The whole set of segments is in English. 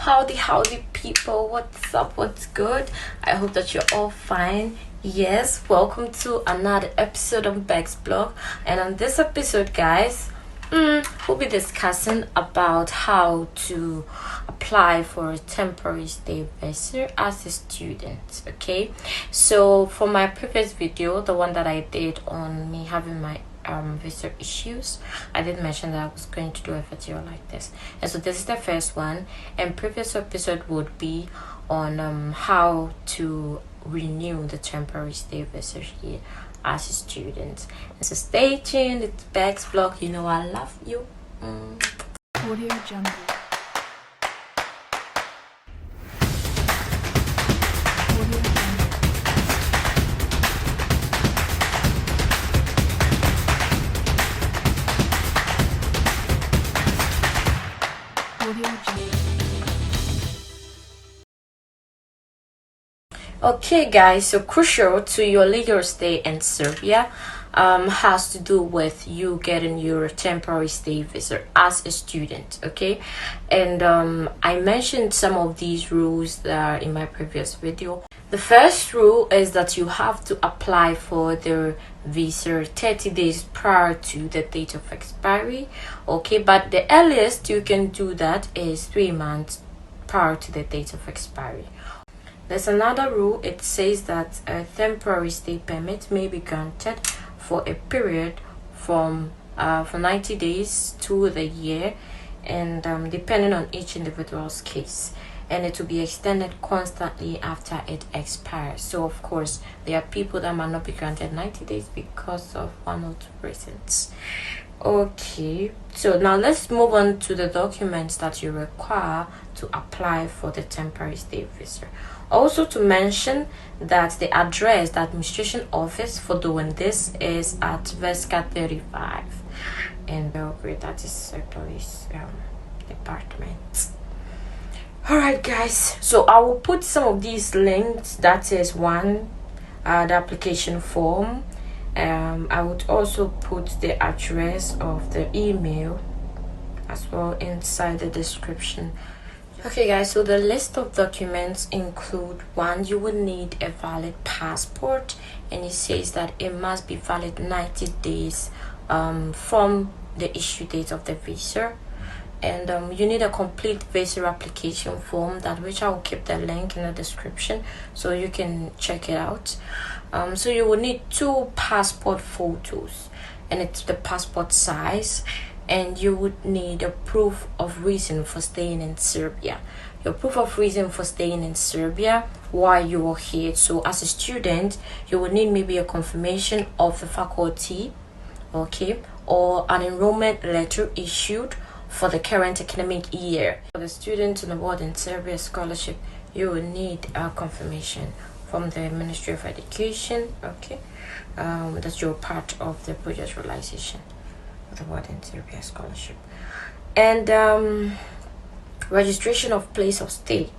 Howdy people, what's up, what's good? I hope that you're all fine. Yes, welcome to another episode of Beks blog, and on this episode, guys, we'll be discussing about how to apply for a temporary stay visa as a student. Okay, so for my previous video, the one that I did on me having my visa issues, I did mention that I was going to do a video like this, and so this is the first one, and previous episode would be on how to renew the temporary stay visa here as a student. And so stay tuned. It's Beks vlog. You know I love you. Audio Jungle. Okay guys, so crucial to your legal stay in Serbia has to do with you getting your temporary stay visa as a student. Okay, and I mentioned some of these rules that are in my previous video. The first rule is that you have to apply for the visa 30 days prior to the date of expiry. Okay, but the earliest you can do that is 3 months prior to the date of expiry. There's another rule. It says that a temporary stay permit may be granted for a period from for 90 days to the year, and depending on each individual's case, and it will be extended constantly after it expires. So of course there are people that might not be granted 90 days because of one or two reasons. Okay, so now let's move on to the documents that you require to apply for the temporary stay visa. Also to mention that the address, the administration office for doing this is at Veska 35 in Belgrade. That is a police department. Alright guys, so I will put some of these links. That is one, the application form. I would also put the address of the email as well inside the description. Okay guys, so the list of documents include: one, you will need a valid passport, and it says that it must be valid 90 days from the issue date of the visa. And you need a complete visa application form, that which I will keep the link in the description so you can check it out. So you will need 2 passport photos, and it's the passport size, and you would need a proof of reason for staying in Serbia. Your proof of reason for staying in Serbia while you are here. So as a student, you will need maybe a confirmation of the faculty, okay, or an enrollment letter issued for the current academic year. For the students on the board in Serbia scholarship, you will need a confirmation from the Ministry of Education, okay, that you're part of the project realization of the board in Serbia scholarship. And registration of place of stay.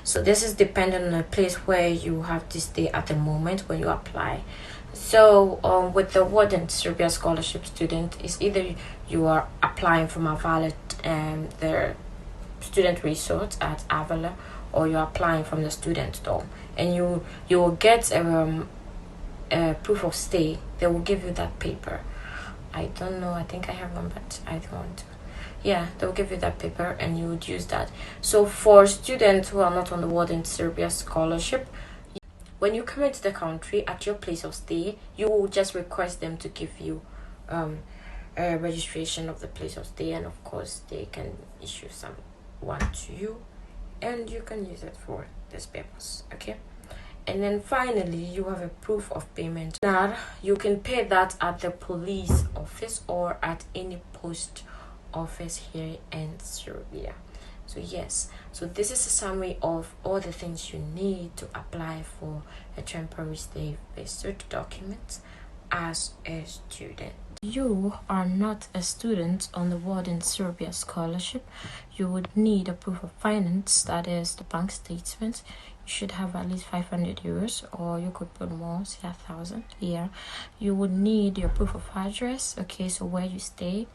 So this is dependent on the place where you have to stay at the moment when you apply. So with the Ward in Serbia scholarship student, is either you are applying from a valid the student resort at Avila, or you're applying from the student dorm, and you will get a proof of stay. They will give you that paper. I don't know, I think I have one, but I don't want to. Yeah, they'll give you that paper and you would use that. So for students who are not on the Ward in Serbia scholarship, when you come into the country at your place of stay, you will just request them to give you a registration of the place of stay, and of course they can issue some one to you, and you can use it for this purpose. Okay, and then finally you have a proof of payment. Now you can pay that at the police office or at any post office here in Serbia. So yes, so this is a summary of all the things you need to apply for a temporary stay visa documents as a student. You are not a student on the Ward in Serbia scholarship. You would need a proof of finance, that is the bank statement. You should have at least 500 euros, or you could put more, say 1,000. Yeah, you would need your proof of address, okay, so where you stay.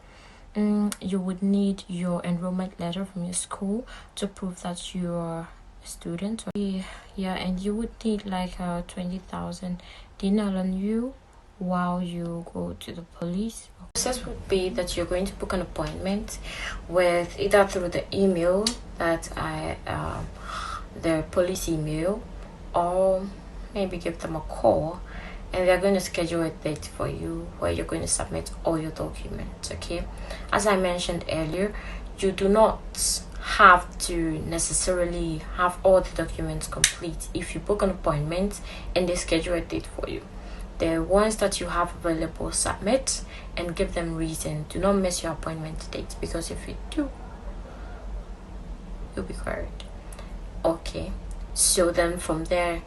you would need your enrollment letter from your school to prove that you're a student. Yeah, and you would need like 20,000 dinar on you while you go to the police. The process would be that you're going to book an appointment with either through the email that the police email, or maybe give them a call, and they're going to schedule a date for you where you're going to submit all your documents. Okay, as I mentioned earlier, you do not have to necessarily have all the documents complete if you book an appointment and they schedule a date for you. The ones that you have available, submit and give them reason. Do not miss your appointment date, because if you do, you'll be fired. Okay, so then from there,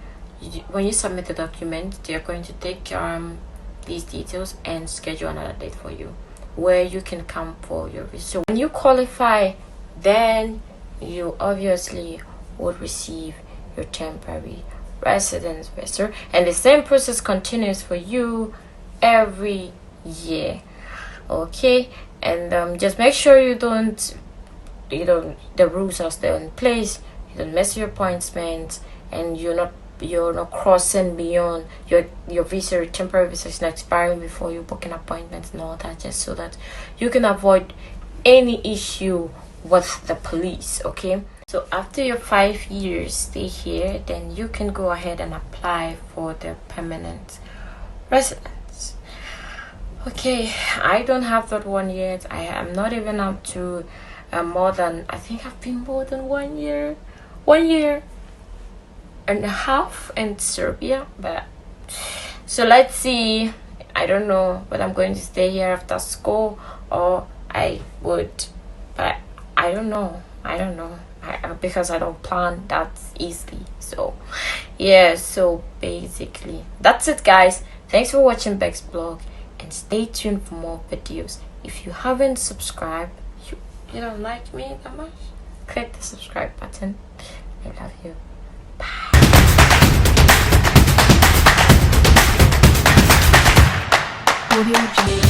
when you submit the document, they're going to take these details and schedule another date for you where you can come for your visa. So when you qualify, then you obviously would receive your temporary residence visa, and the same process continues for you every year. Okay, and just make sure you don't the rules are still in place. You don't miss your appointments, and you're not crossing beyond your visa. Your temporary visa is not expiring before you book an appointment and all that, just so that you can avoid any issue with the police. Okay, so after your 5 years stay here, then you can go ahead and apply for the permanent residence. Okay, I don't have that one yet. I am not even up to more than, I think I've been more than 1 year and a half in Serbia. But so let's see, I don't know whether I'm going to stay here after school or I would, but I don't know because I don't plan that easily. So yeah, so basically that's it, guys. Thanks for watching Beks blog, and stay tuned for more videos. If you haven't subscribed, you don't like me that much, click the subscribe button. I love you. Audio Jungle.